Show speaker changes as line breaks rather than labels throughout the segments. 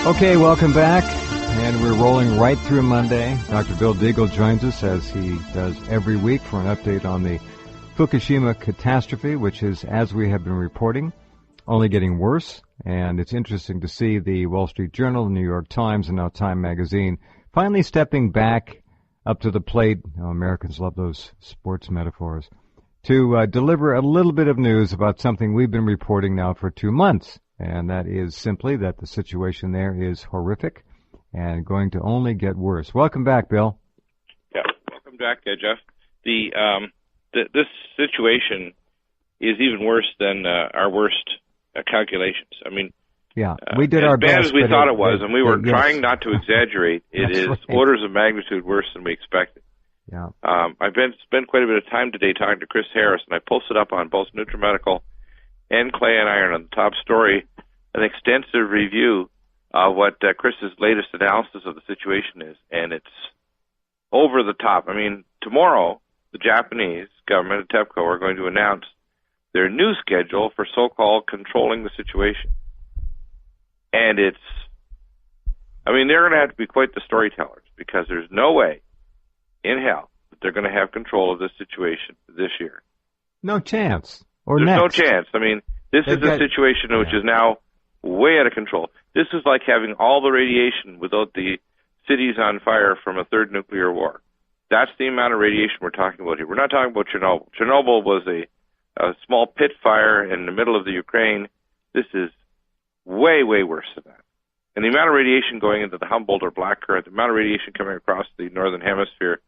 Okay, welcome back. And we're rolling right through Monday. Dr. Bill Deagle joins us as he does every week for an update on the Fukushima catastrophe, which is, as we have been reporting, only getting worse. And it's interesting to see the Wall Street Journal, the New York Times, and now Time Magazine finally stepping back up to the plate. Oh, Americans love those sports metaphors. To deliver a little bit of news about something we've been reporting now for 2 months. And that is simply that the situation there is horrific and going to only get worse. Welcome back, Bill.
Yeah, welcome back, Jeff. This situation is even worse than our worst calculations. I mean,
yeah, we did our best.
As bad as we thought it was, and we were trying not to exaggerate, it is right. Orders of magnitude worse than we expected.
Yeah.
I've spent quite a bit of time today talking to Chris Harris, and I posted up on both NutriMedical and Clay and Iron on the top story an extensive review of what Chris's latest analysis of the situation is, and it's over the top. I mean, tomorrow, the Japanese government and TEPCO are going to announce their new schedule for so-called controlling the situation. And they're going to have to be quite the storytellers, because there's no way in hell that they're going to have control of this situation this year.
No chance. Or
there's
next.
no chance. I mean, this is a situation which is now way out of control. This is like having all the radiation without the cities on fire from a third nuclear war. That's the amount of radiation we're talking about here. We're not talking about Chernobyl. Chernobyl was a small pit fire in the middle of the Ukraine. This is way, way worse than that. And the amount of radiation going into the Humboldt or Black Current, the amount of radiation coming across the northern hemisphere,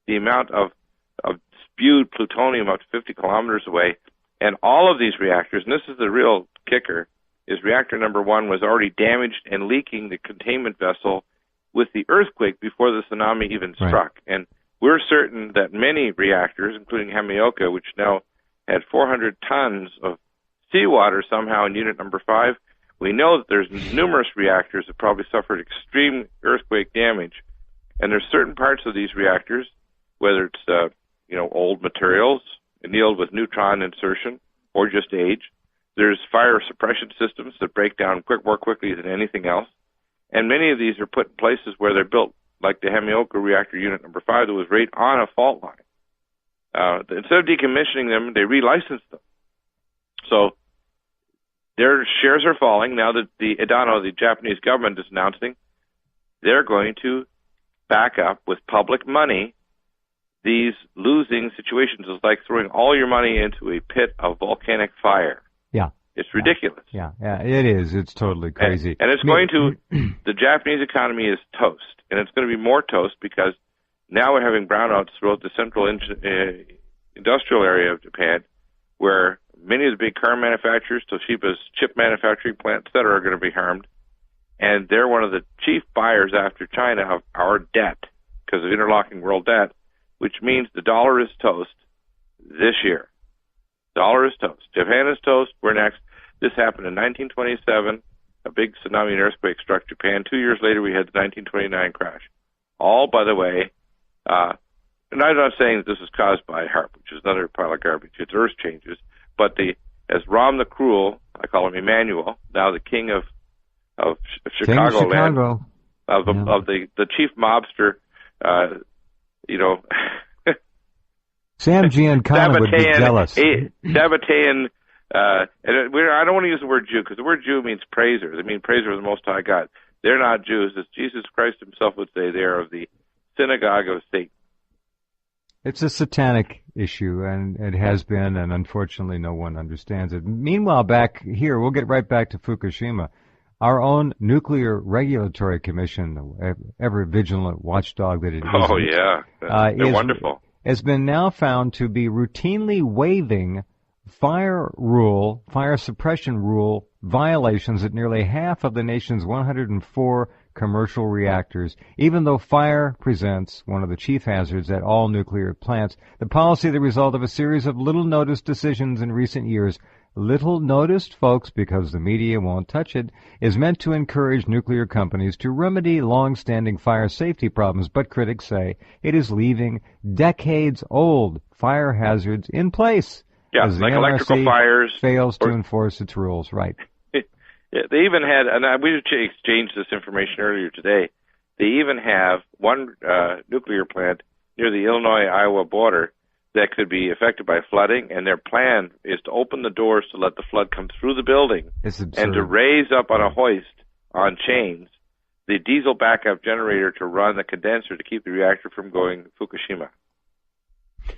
the amount of spewed plutonium up to 50 kilometers away, and all of these reactors, and this is the real kicker, is reactor number 1 was already damaged and leaking the containment vessel with the earthquake before the tsunami even struck. Right. And we're certain that many reactors, including Hamaoka, which now had 400 tons of seawater somehow in unit number 5, we know that there's numerous reactors that probably suffered extreme earthquake damage. And there's certain parts of these reactors, whether it's old materials, annealed with neutron insertion, or just age. There's fire suppression systems that break down more quickly than anything else. And many of these are put in places where they're built, like the Hamaoka reactor unit number 5 that was right on a fault line. Instead of decommissioning them, they relicensed them. So their shares are falling now that the Japanese government, is announcing they're going to back up with public money these losing situations. It's like throwing all your money into a pit of volcanic fire.
Yeah.
It's ridiculous.
Yeah, it is. It's totally crazy.
And it's going to, the Japanese economy is toast. And it's going to be more toast because now we're having brownouts throughout the central industrial area of Japan, where many of the big car manufacturers, Toshiba's chip manufacturing plant, et cetera, are going to be harmed. And they're one of the chief buyers after China of our debt because of interlocking world debt, which means the dollar is toast this year. Dollar is toast. Japan is toast. We're next. This happened in 1927. A big tsunami and earthquake struck Japan. 2 years later, we had the 1929 crash. All, by the way, and I'm not saying that this is caused by HAARP, which is another pile of garbage. It's earth changes. But as Rom the Cruel, I call him Emmanuel, now the king of Chicagoland, of the chief mobster,
Sam Giancana would be jealous.
Sabbatean, I don't want to use the word Jew, because the word Jew means praisers. It means praiser of the Most High God. They're not Jews. As Jesus Christ himself would say, they are of the synagogue of Satan.
It's a satanic issue, and it has been, and unfortunately no one understands it. Meanwhile, back here, we'll get right back to Fukushima. Our own Nuclear Regulatory Commission, ever vigilant watchdog that it is.
Oh, yeah. They're wonderful.
Has been now found to be routinely waiving fire suppression rule violations at nearly half of the nation's 104 commercial reactors, even though fire presents one of the chief hazards at all nuclear plants. The policy, the result of a series of little-noticed decisions in recent years, little noticed, folks, because the media won't touch it, is meant to encourage nuclear companies to remedy long-standing fire safety problems, but critics say it is leaving decades-old fire hazards in place.
Yeah,
as
like
the
electrical
NRC
fires.
Fails to enforce its rules, right.
Yeah, they even had, and we exchanged this information earlier today. They even have one nuclear plant near the Illinois-Iowa border that could be affected by flooding, and their plan is to open the doors to let the flood come through the building and to raise up on a hoist on chains the diesel backup generator to run the condenser to keep the reactor from going Fukushima.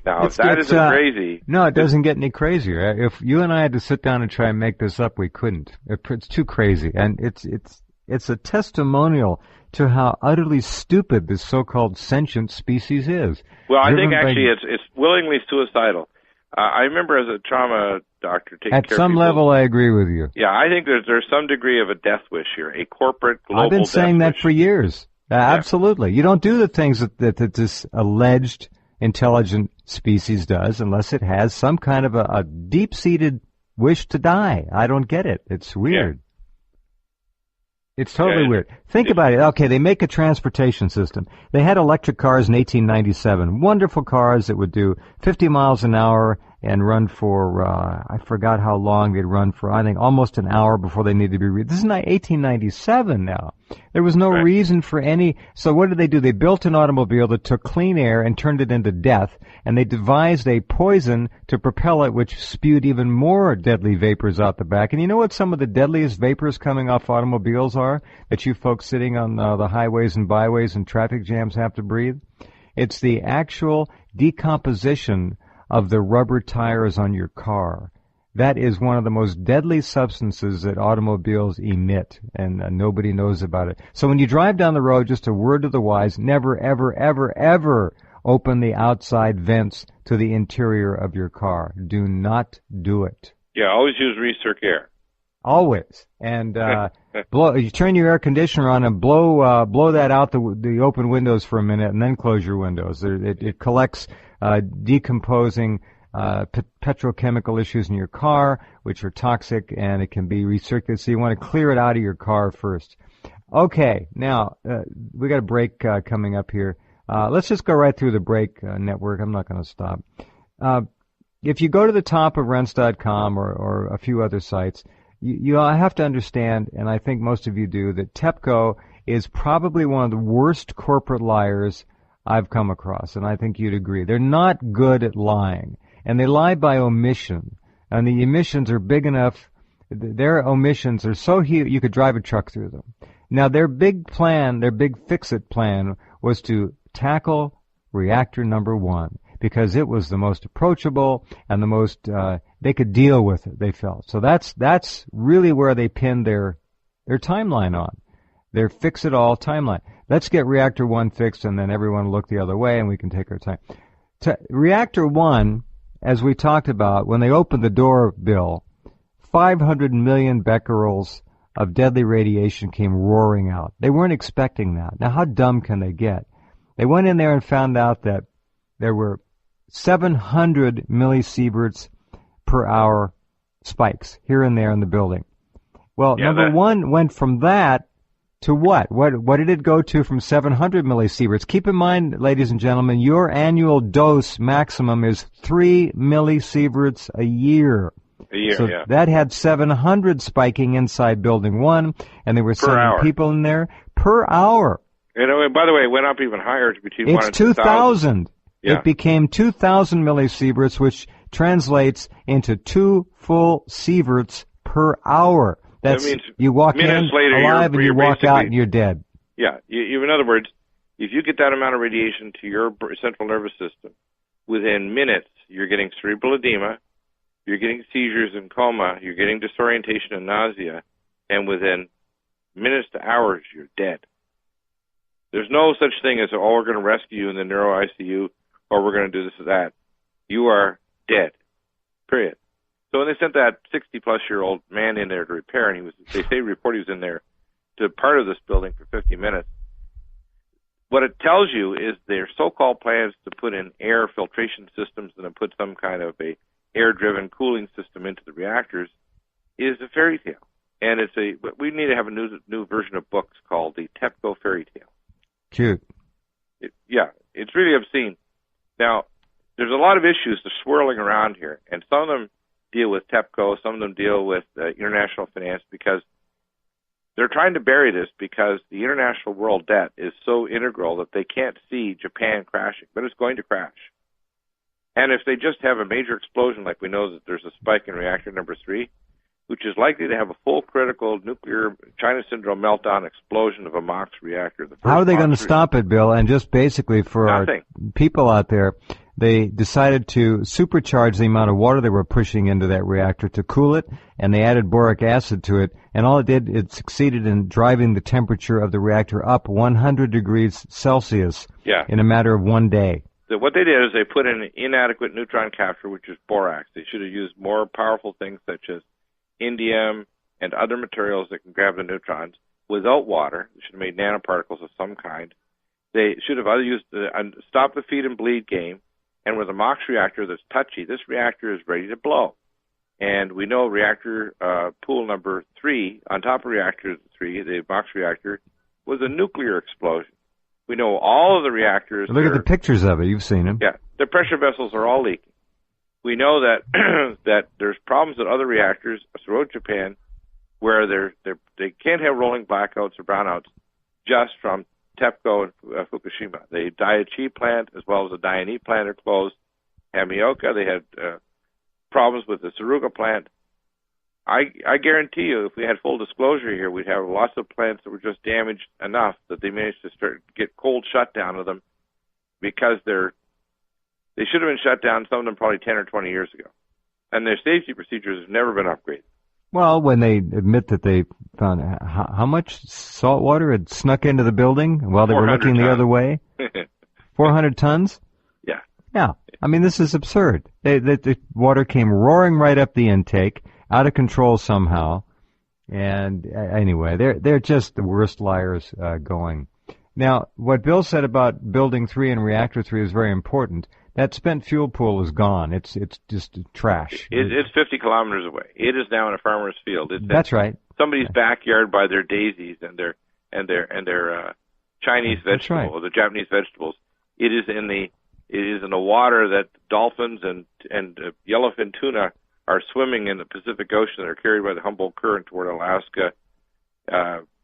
Now, if that isn't crazy...
No, it doesn't get any crazier. If you and I had to sit down and try and make this up, we couldn't. It's too crazy. And it's a testimonial to how utterly stupid this so-called sentient species is.
Well, I think actually it's willingly suicidal. I remember as a trauma doctor taking care of people. At some
level, I agree with you.
Yeah, I think there's some degree of a death wish here, a corporate global
I've been saying that
wish.
For years. Absolutely. You don't do the things that this alleged intelligent species does unless it has some kind of a deep-seated wish to die. I don't get it. It's weird. Yeah. It's totally weird. Think about it. Okay, they make a transportation system. They had electric cars in 1897. Wonderful cars that would do 50 miles an hour and run for, I forgot how long they'd run for, I think almost an hour before they needed to be This is not 1897 now. There was no reason for any, so what did they do? They built an automobile that took clean air and turned it into death, and they devised a poison to propel it which spewed even more deadly vapors out the back. And you know what some of the deadliest vapors coming off automobiles are that you folks sitting on the highways and byways and traffic jams have to breathe? It's the actual decomposition of the rubber tires on your car. That is one of the most deadly substances that automobiles emit, and nobody knows about it. So when you drive down the road, just a word to the wise, never, ever, ever, ever open the outside vents to the interior of your car. Do not do it.
Yeah, always use recirc air.
Always. And you turn your air conditioner on and blow that out the open windows for a minute, and then close your windows. It collects decomposing petrochemical issues in your car, which are toxic, and it can be recirculated. So you want to clear it out of your car first. Okay, now we got a break coming up here. Let's just go right through the break network. I'm not going to stop. If you go to the top of Rense.com or a few other sites, you have to understand, and I think most of you do, that TEPCO is probably one of the worst corporate liars I've come across, and I think you'd agree. They're not good at lying, and they lie by omission, and the omissions are big enough. Their omissions are so huge you could drive a truck through them. Now, their big plan, their big fix-it plan, was to tackle reactor number 1 because it was the most approachable and the most they could deal with it, they felt. So that's really where they pinned their timeline on. Their fix-it-all timeline. Let's get reactor 1 fixed, and then everyone will look the other way, and we can take our time. Reactor 1, as we talked about, when they opened the door, Bill, 500 million becquerels of deadly radiation came roaring out. They weren't expecting that. Now, how dumb can they get? They went in there and found out that there were 700 millisieverts per hour spikes here and there in the building. Well, number 1 went from that to what? What did it go to from 700 millisieverts? Keep in mind, ladies and gentlemen, your annual dose maximum is 3 millisieverts a year. So that had 700 spiking inside building 1, and they were sending people in there per hour.
And by the way, it went up even higher to between 1 and
2,000. Yeah. It became 2,000 millisieverts, which translates into 2 full sieverts per hour. That means you walk in alive and you walk out and you're dead.
Yeah. In other words, if you get that amount of radiation to your central nervous system, within minutes you're getting cerebral edema, you're getting seizures and coma, you're getting disorientation and nausea, and within minutes to hours you're dead. There's no such thing as, we're going to rescue you in the neuro ICU, or we're going to do this or that. You are dead. Period. So when they sent that 60-plus-year-old man in there to repair, and they report he was in there to part of this building for 50 minutes, what it tells you is their so-called plans to put in air filtration systems and to put some kind of a air-driven cooling system into the reactors is a fairy tale. And we need to have a new version of books called the TEPCO Fairy Tale.
Cute.
It's really obscene. Now, there's a lot of issues that are swirling around here, and some of them deal with TEPCO, some of them deal with international finance, because they're trying to bury this because the international world debt is so integral that they can't see Japan crashing, but it's going to crash. And if they just have a major explosion, like we know that there's a spike in reactor number 3, which is likely to have a full critical nuclear China syndrome meltdown explosion of a MOX reactor.
How are they going to stop it, Bill? And just basically for our people out there, they decided to supercharge the amount of water they were pushing into that reactor to cool it, and they added boric acid to it, and all it did, it succeeded in driving the temperature of the reactor up 100 degrees Celsius in a matter of one day.
So what they did is they put in inadequate neutron capture, which is borax. They should have used more powerful things such as indium and other materials that can grab the neutrons without water. They should have made nanoparticles of some kind. They should have used the stop the feed and bleed game. And with a MOX reactor that's touchy, this reactor is ready to blow. And we know reactor pool number 3, on top of reactor 3, the MOX reactor, was a nuclear explosion. We know all of the reactors.
Look at the pictures of it. You've seen them.
Yeah. The pressure vessels are all leaking. We know that that there's problems at other reactors throughout Japan where they can't have rolling blackouts or brownouts just from TEPCO and Fukushima. The Daiichi plant as well as the Daini plant are closed. Hamioka, they had problems with the Suruga plant. I guarantee you, if we had full disclosure here, we'd have lots of plants that were just damaged enough that they managed to get cold shutdown of them because they should have been shut down, some of them probably 10 or 20 years ago. And their safety procedures have never been upgraded.
Well, when they admit that they found how much salt water had snuck into the building while they were looking the other way? 400 tons?
Yeah.
Yeah. I mean, this is absurd. The water came roaring right up the intake, out of control somehow. And anyway, they're just the worst liars going. Now, what Bill said about Building 3 and Reactor 3 is very important. That spent fuel pool is gone. It's just trash.
It's 50 kilometers away. It is now in a farmer's field.
That's right.
Somebody's backyard by their daisies and their Chinese vegetables, or the Japanese vegetables. It is in the water that dolphins and yellowfin tuna are swimming in the Pacific Ocean. They're carried by the Humboldt Current toward Alaska,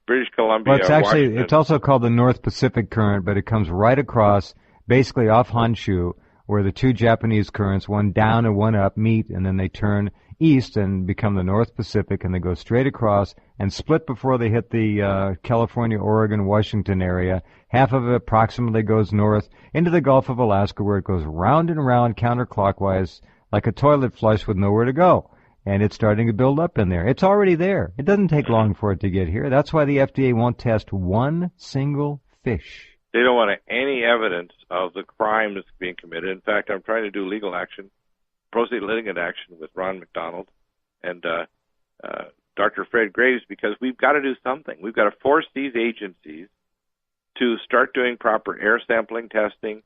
British Columbia.
Well,
Washington.
it's also called the North Pacific Current, but it comes right across, basically off Honshu, where the two Japanese currents, one down and one up, meet, and then they turn east and become the North Pacific, and they go straight across and split before they hit the California, Oregon, Washington area. Half of it approximately goes north into the Gulf of Alaska, where it goes round and round counterclockwise like a toilet flush with nowhere to go. And it's starting to build up in there. It's already there. It doesn't take long for it to get here. That's why the FDA won't test one single fish.
They don't want any evidence of the crime that's being committed. In fact, I'm trying to do legal action, pro se litigant action with Ron McDonald and Dr. Fred Graves, because we've got to do something. We've got to force these agencies to start doing proper air sampling testing,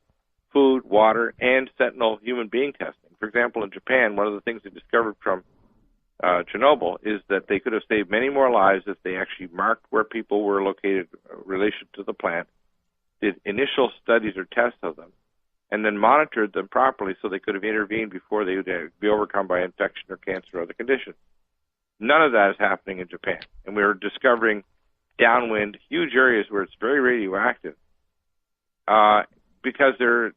food, water, and sentinel human being testing. For example, in Japan, one of the things they discovered from Chernobyl is that they could have saved many more lives if they actually marked where people were located in relation to the plant, did initial studies or tests of them, and then monitored them properly so they could have intervened before they would be overcome by infection or cancer or other conditions. None of that is happening in Japan. And we're discovering downwind, huge areas where it's very radioactive because they're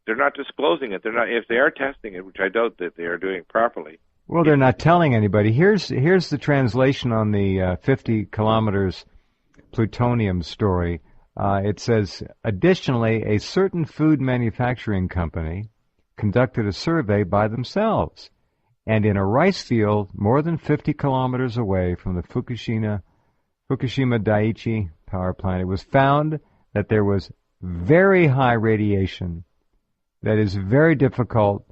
not disclosing it. They're not. If they are testing it, which I doubt that they are doing properly.
Well, they're not telling anybody. Here's the translation on the 50 kilometers plutonium story. It says, additionally, a certain food manufacturing company conducted a survey by themselves, and in a rice field more than 50 kilometers away from the Fukushima Daiichi power plant, it was found that there was very high radiation that is very difficult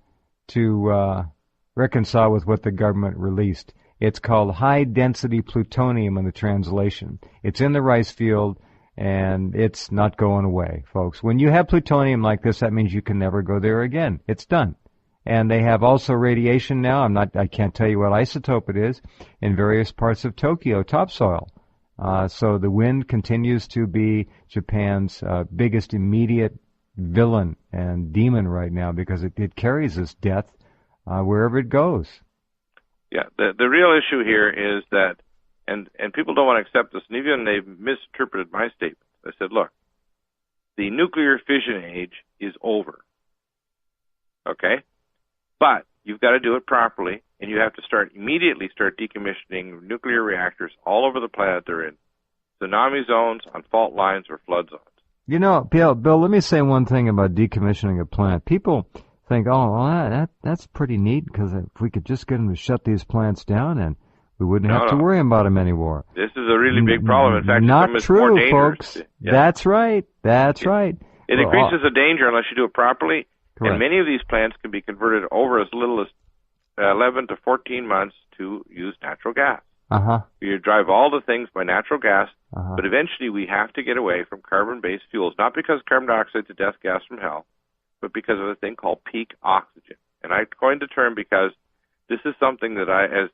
to reconcile with what the government released. It's called high-density plutonium in the translation. It's in the rice field, and it's not going away, folks. When you have plutonium like this, that means you can never go there again. It's done. And they have also radiation now. I can't tell you what isotope it is in various parts of Tokyo, topsoil. So the wind continues to be Japan's biggest immediate villain and demon right now because it carries this death wherever it goes.
Yeah, the real issue here is that And people don't want to accept this, and even they've misinterpreted my statement. I said, look, the nuclear fission age is over, okay? But you've got to do it properly, and you have to immediately start decommissioning nuclear reactors all over the planet they're in. Tsunami zones, on fault lines, or flood zones.
You know, Bill, let me say one thing about decommissioning a plant. People think, oh, well, that's pretty neat, because if we could just get them to shut these plants down, and we wouldn't have to worry about them anymore.
This is a really big problem. In fact,
not
it's
true,
more dangerous.
Folks. Yeah. That's right.
It increases the danger unless you do it properly.
Correct.
And many of these plants can be converted over as little as 11 to 14 months to use natural gas. You drive all the things by natural gas, but eventually we have to get away from carbon-based fuels, not because carbon dioxide is a death gas from hell, but because of a thing called peak oxygen. And I coined the term because this is something that as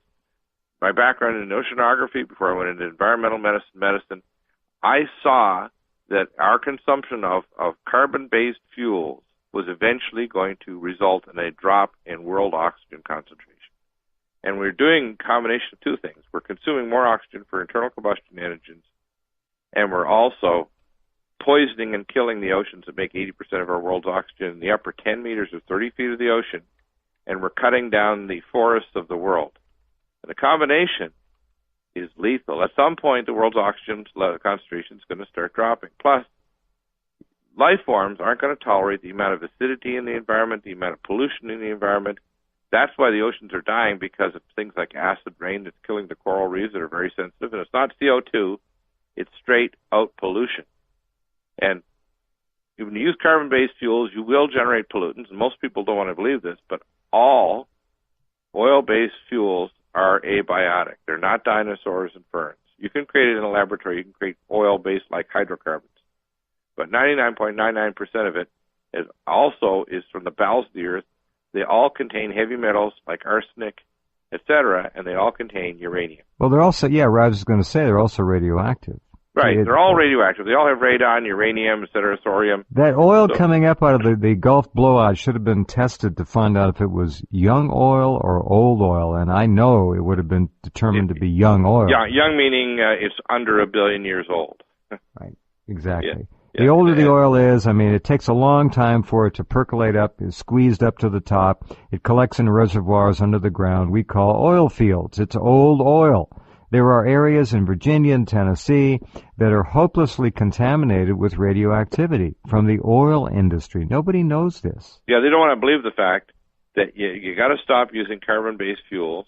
my background in oceanography, before I went into environmental medicine, I saw that our consumption of carbon-based fuels was eventually going to result in a drop in world oxygen concentration. And we're doing a combination of two things. We're consuming more oxygen for internal combustion engines, and we're also poisoning and killing the oceans that make 80% of our world's oxygen in the upper 10 meters or 30 feet of the ocean, and we're cutting down the forests of the world. And the combination is lethal. At some point, the world's oxygen concentration is going to start dropping. Plus, life forms aren't going to tolerate the amount of acidity in the environment, the amount of pollution in the environment. That's why the oceans are dying, because of things like acid rain that's killing the coral reefs that are very sensitive. And it's not CO2, it's straight out pollution. And when you use carbon-based fuels, you will generate pollutants, and most people don't want to believe this, but all oil-based fuels are abiotic. They're not dinosaurs and ferns. You can create it in a laboratory. You can create oil-based like hydrocarbons. But 99.99% of it is from the bowels of the earth. They all contain heavy metals like arsenic, etc., and they all contain uranium.
Well, they're also, I was going to say, they're also radioactive.
Right, they're all radioactive. They all have radon, uranium, etc., thorium.
That oil coming up out of the Gulf blowout should have been tested to find out if it was young oil or old oil, and I know it would have been determined to be young oil.
Young meaning it's under 1 billion years old.
Right, exactly. The older the oil is, it takes a long time for it to percolate up, is squeezed up to the top. It collects in reservoirs under the ground we call oil fields. It's old oil. There are areas in Virginia and Tennessee that are hopelessly contaminated with radioactivity from the oil industry. Nobody knows this.
Yeah, they don't want to believe the fact that you got to stop using carbon-based fuels.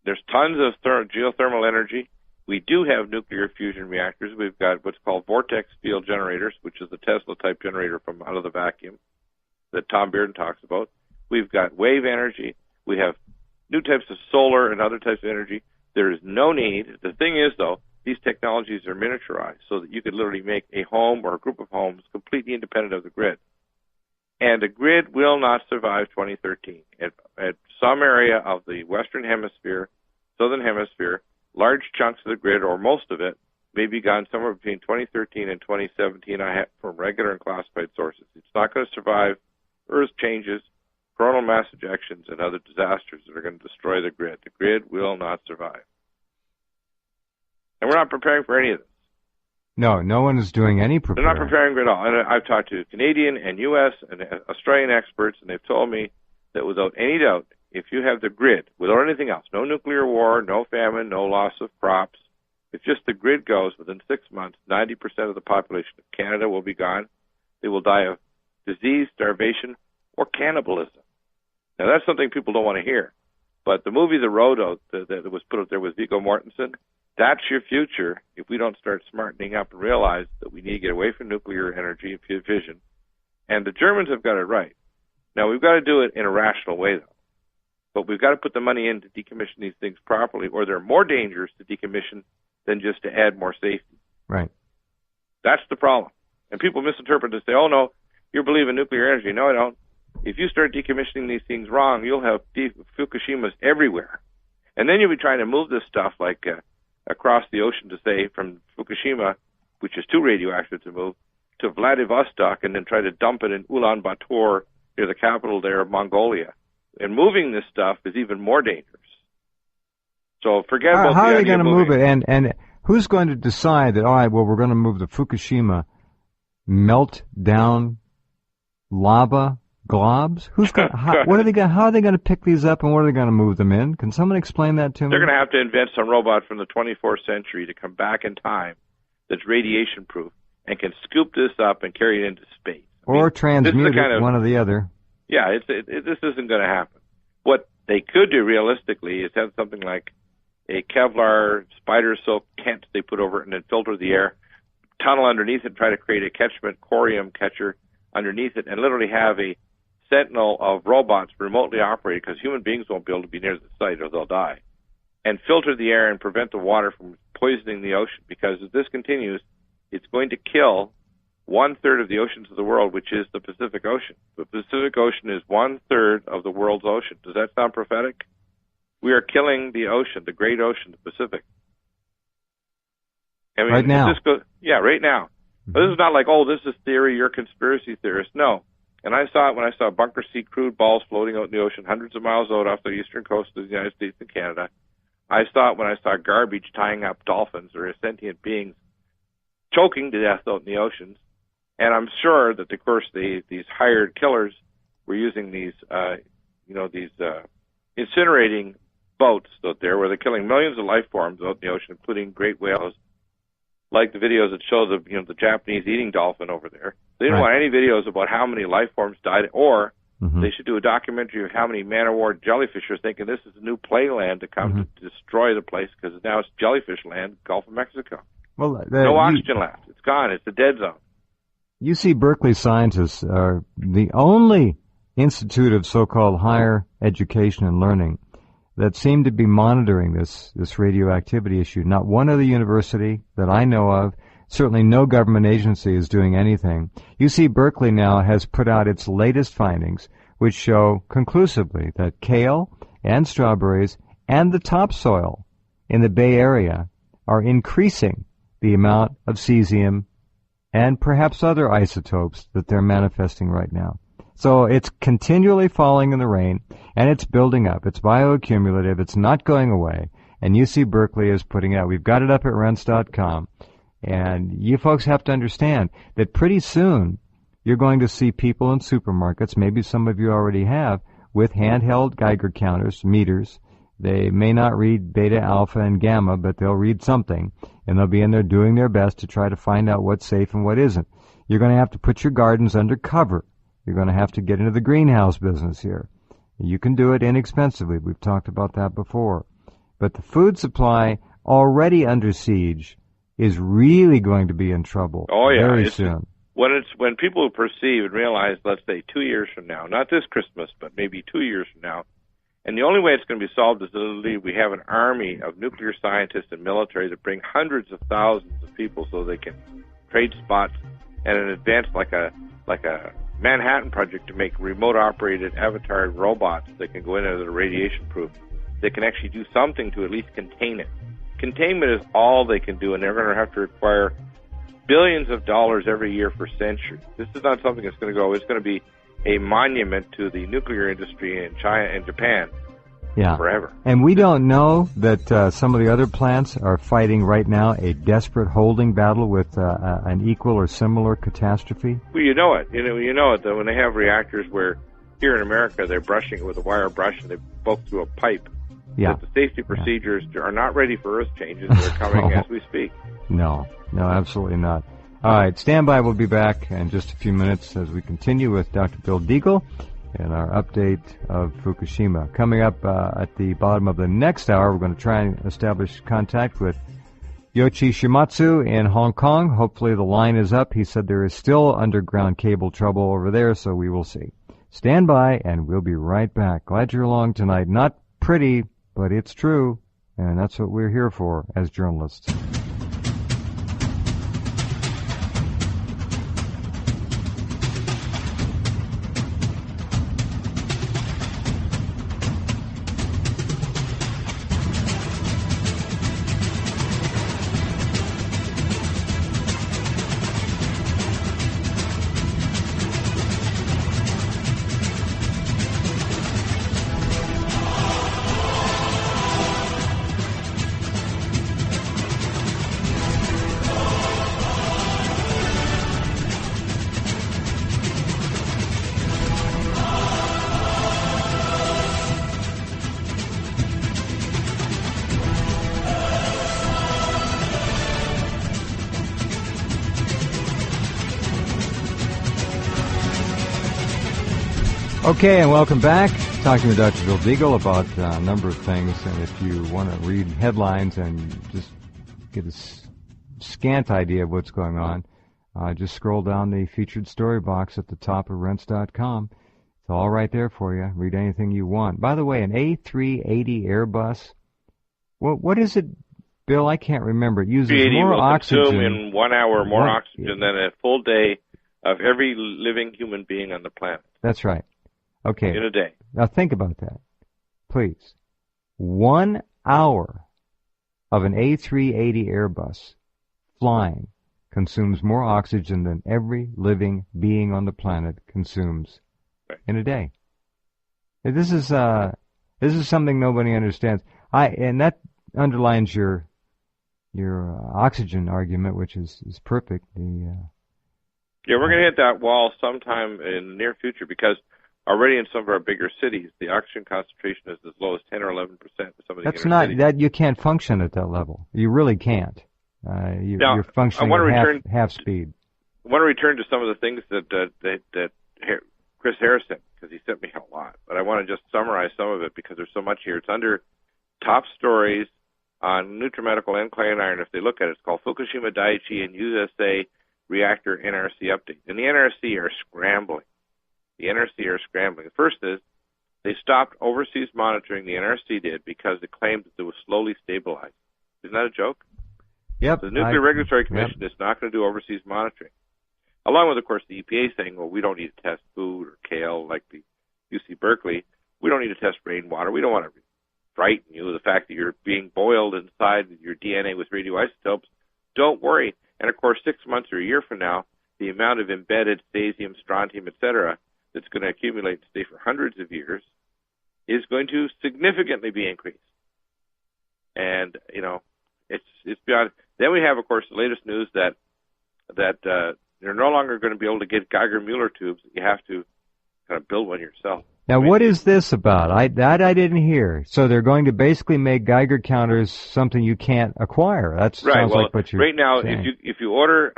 There's tons of geothermal energy. We do have nuclear fusion reactors. We've got what's called vortex field generators, which is the Tesla-type generator from out of the vacuum that Tom Bearden talks about. We've got wave energy. We have new types of solar and other types of energy. There is no need. The thing is, though, these technologies are miniaturized so that you could literally make a home or a group of homes completely independent of the grid. And the grid will not survive 2013. At some area of the Western Hemisphere, Southern Hemisphere, large chunks of the grid, or most of it, may be gone somewhere between 2013 and 2017 from regular and classified sources. It's not going to survive Earth changes, coronal mass ejections, and other disasters that are going to destroy the grid. The grid will not survive. And we're not preparing for any of this.
No one is doing any preparing.
They're not preparing at all. And I've talked to Canadian and U.S. and Australian experts, and they've told me that without any doubt, if you have the grid, without anything else, no nuclear war, no famine, no loss of crops, if just the grid goes, within 6 months, 90% of the population of Canada will be gone. They will die of disease, starvation, or cannibalism. Now, that's something people don't want to hear. But the movie The Road that was put out there with Viggo Mortensen, that's your future if we don't start smartening up and realize that we need to get away from nuclear energy and fission. And the Germans have got it right. Now, we've got to do it in a rational way, though. But we've got to put the money in to decommission these things properly, or they're more dangerous to decommission than just to add more safety.
Right.
That's the problem. And people misinterpret and say, oh, no, you believe in nuclear energy. No, I don't. If you start decommissioning these things wrong, you'll have Fukushimas everywhere. And then you'll be trying to move this stuff like across the ocean to, say, from Fukushima, which is too radioactive to move, to Vladivostok, and then try to dump it in Ulaanbaatar, near the capital there of Mongolia. And moving this stuff is even more dangerous. So forget about
how
the
are they
idea
going to
of
move
moving.
it? And who's going to decide that, all right, well, we're going to move the Fukushima melt down lava globs? Who's going? How are they going to pick these up, and what are they going to move them in? Can someone explain that to me?
They're going to have to invent some robot from the 24th century to come back in time that's radiation proof and can scoop this up and carry it into space.
Or transmute it, one or the other.
Yeah, this isn't going to happen. What they could do realistically is have something like a Kevlar spider silk tent they put over it and then filter the air, tunnel underneath it, try to create a catchment corium catcher underneath it, and literally have a sentinel of robots remotely operated, because human beings won't be able to be near the site or they'll die, and filter the air and prevent the water from poisoning the ocean, because if this continues, it's going to kill 1/3 of the oceans of the world, which is the Pacific Ocean. The Pacific Ocean is 1/3 of the world's ocean. Does that sound prophetic? We are killing the ocean, the great ocean, the Pacific. I mean,
right now.
Right now. Mm-hmm. But this is not like, this is theory, you're a conspiracy theorist. No. And I saw it when I saw Bunker C crude balls floating out in the ocean hundreds of miles out off the eastern coast of the United States and Canada. I saw it when I saw garbage tying up dolphins or sentient beings choking to death out in the oceans. And I'm sure that, of course, these hired killers were using these incinerating boats out there where they're killing millions of life forms out in the ocean, including great whales, like the videos that show the Japanese eating dolphin over there. They didn't want any videos about how many life forms died, or they should do a documentary of how many man-of-war jellyfish are thinking this is a new playland to come to destroy the place, because now it's jellyfish land, Gulf of Mexico.
Well,
no oxygen left. It's gone. It's a dead zone.
UC Berkeley scientists are the only institute of so-called higher education and learning that seem to be monitoring this radioactivity issue. Not one other university that I know of, certainly no government agency is doing anything. UC Berkeley now has put out its latest findings, which show conclusively that kale and strawberries and the topsoil in the Bay Area are increasing the amount of cesium and perhaps other isotopes that they're manifesting right now. So it's continually falling in the rain, and it's building up. It's bioaccumulative. It's not going away. And UC Berkeley is putting out, we've got it up at Rense.com. And you folks have to understand that pretty soon you're going to see people in supermarkets, maybe some of you already have, with handheld Geiger counters, meters. They may not read beta, alpha, and gamma, but they'll read something, and they'll be in there doing their best to try to find out what's safe and what isn't. You're going to have to put your gardens under cover. You're going to have to get into the greenhouse business here. You can do it inexpensively. We've talked about that before. But the food supply, already under siege, is really going to be in trouble very soon.
When people perceive and realize, let's say 2 years from now, not this Christmas, but maybe 2 years from now, and the only way it's going to be solved is literally we have an army of nuclear scientists and military that bring hundreds of thousands of people so they can trade spots, and an advance like a Manhattan Project to make remote-operated avatar robots that can go in that are radiation-proof, that can actually do something to at least contain it. Containment is all they can do, and they're going to have to require billions of dollars every year for centuries. This is not something that's going to go. It's going to be a monument to the nuclear industry in China and Japan forever.
And we don't know that some of the other plants are fighting right now a desperate holding battle with an equal or similar catastrophe.
Well, you know it. You know it, though, when they have reactors where here in America they're brushing it with a wire brush and they poke through a pipe.
Yeah.
But the safety procedures are not ready for earth changes. They're coming as we speak.
No, absolutely not. All right, stand by. We'll be back in just a few minutes as we continue with Dr. Bill Deagle and our update of Fukushima. Coming up at the bottom of the next hour, we're going to try and establish contact with Yoichi Shimatsu in Hong Kong. Hopefully the line is up. He said there is still underground cable trouble over there, so we will see. Stand by, and we'll be right back. Glad you're along tonight. Not pretty, but it's true, and that's what we're here for as journalists. Okay, and welcome back. Talking with Dr. Bill Deagle about a number of things. And if you want to read headlines and just get a scant idea of what's going on, just scroll down the featured story box at the top of Rense.com. It's all right there for you. Read anything you want. By the way, an A380 Airbus, what is it, Bill? I can't remember. It uses more oxygen.
Consume in 1 hour more oxygen than a full day of every living human being on the planet.
That's right. Okay.
In a day.
Now think about that, please. 1 hour of an A380 Airbus flying consumes more oxygen than every living being on the planet consumes in a day. This is something nobody understands. And that underlines your oxygen argument, which is perfect.
Yeah, we're going to hit that wall sometime in the near future because already in some of our bigger cities, the oxygen concentration is as low as 10 or 11% in some of the
That's not, that you can't function at that level. You really can't. You're functioning at half speed.
I want to return to some of the things that Chris Harris sent, because he sent me a lot. But I want to just summarize some of it because there's so much here. It's under top stories on Nutramedical and Clay and Iron. If they look at it, it's called Fukushima Daiichi and USA Reactor NRC Update. And the NRC are scrambling. The first is they stopped overseas monitoring, the NRC did, because it claimed that it was slowly stabilized. Isn't that a joke?
Yep.
So the Nuclear Regulatory Commission is not going to do overseas monitoring. Along with, of course, the EPA saying, well, we don't need to test food or kale like the UC Berkeley. We don't need to test rainwater. We don't want to frighten you with the fact that you're being boiled inside your DNA with radioisotopes. Don't worry. And, of course, 6 months or a year from now, the amount of embedded cesium, strontium, etc., that's going to accumulate and stay for hundreds of years is going to significantly be increased. And, it's beyond. Then we have, of course, the latest news that you're no longer going to be able to get Geiger-Muller tubes. You have to kind of build one yourself.
Now, what is this about? I didn't hear. So they're going to basically make Geiger counters something you can't acquire. That sounds like what you're
right now,
saying.
if you order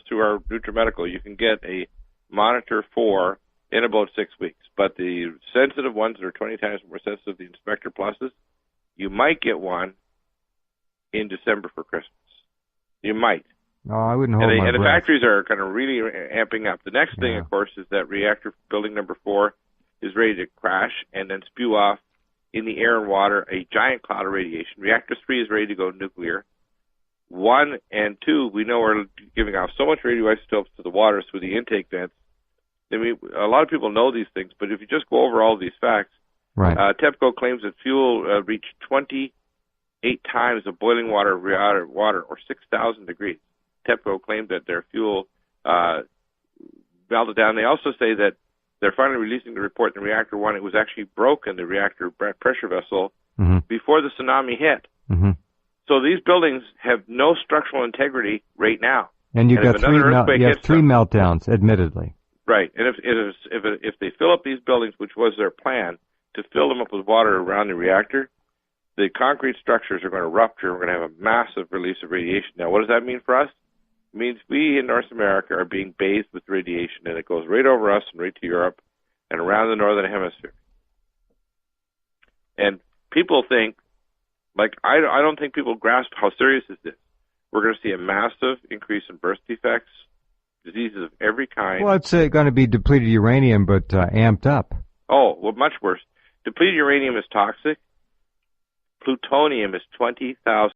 through our Nutramedical, you can get a monitor for in about 6 weeks. But the sensitive ones that are 20 times more sensitive, the Inspector Pluses, you might get one in December for Christmas. You might.
No, I wouldn't hold my breath.
And the factories are kind of really amping up. The next thing, of course, is that reactor building number 4 is ready to crash and then spew off in the air and water a giant cloud of radiation. Reactor 3 is ready to go nuclear. 1 and 2, we know, are giving off so much radioisotopes to the water through the intake vents. I mean, a lot of people know these things, but if you just go over all these facts,
right.
TEPCO claims that fuel reached 28 times the boiling water or 6,000 degrees. TEPCO claimed that their fuel melted down. They also say that they're finally releasing the report in Reactor 1. It was actually broken, the reactor pressure vessel, before the tsunami hit.
Mm-hmm.
So these buildings have no structural integrity right now.
And you got three meltdowns, admittedly.
Right, and if they fill up these buildings, which was their plan, to fill them up with water around the reactor, the concrete structures are going to rupture. We're going to have a massive release of radiation. Now, what does that mean for us? It means we in North America are being bathed with radiation, and it goes right over us and right to Europe and around the Northern Hemisphere. And people think, I don't think people grasp how serious is this. We're going to see a massive increase in birth defects, diseases of every kind.
Well, it's going to be depleted uranium, but amped up.
Oh, well, much worse. Depleted uranium is toxic. Plutonium is 20,000